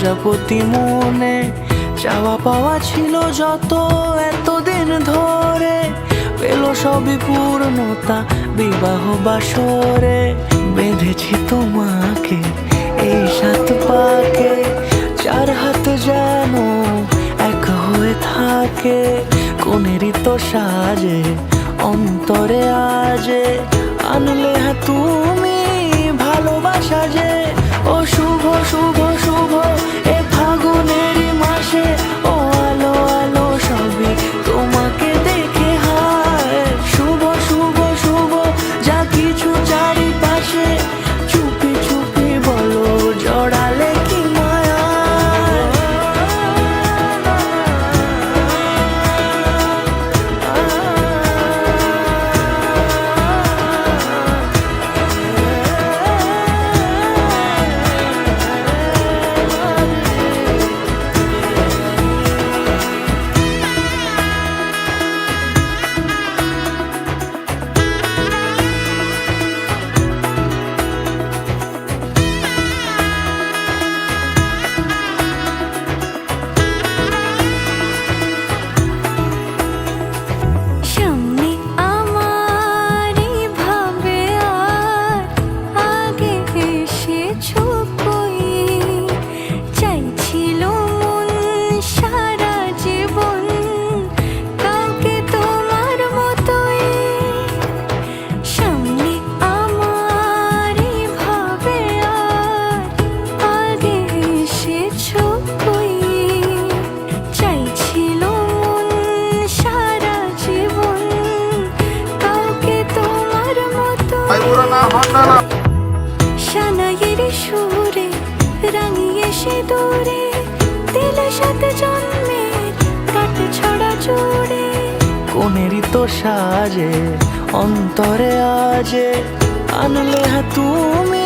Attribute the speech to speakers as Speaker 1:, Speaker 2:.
Speaker 1: প্রজাপতি মনে চাওয়া পাওয়া ছিল যত এতদিন ধরে, পেল সবই পূর্ণতা বিবাহ বাসরে। বেঁধেছি তোমাকে এই 7 পাকে, 4 হাত যেন এক হয়ে থাকে। কোনেরই তো সাজে অন্তরে আজে, আনলে তুমি ভালোবাসা যে। ও শুভ শুভ শুভ এ ফাগুনেরই মাসে, ও আলো আলো সবই তোমাকে দেখে হায়। শুভ শুভ শুভ যা কিছু চারিপাশে, চুপি চুপি বলো জড়ালে কি মায়া।
Speaker 2: শানাইয়ের সুরে রাঙিয়ে সে দূরে, দিলে 7 জন্মের কাট ছড়া জোড়ে।
Speaker 1: কোনেরই তো সাজে অন্তরে আজে, আনলে তুমি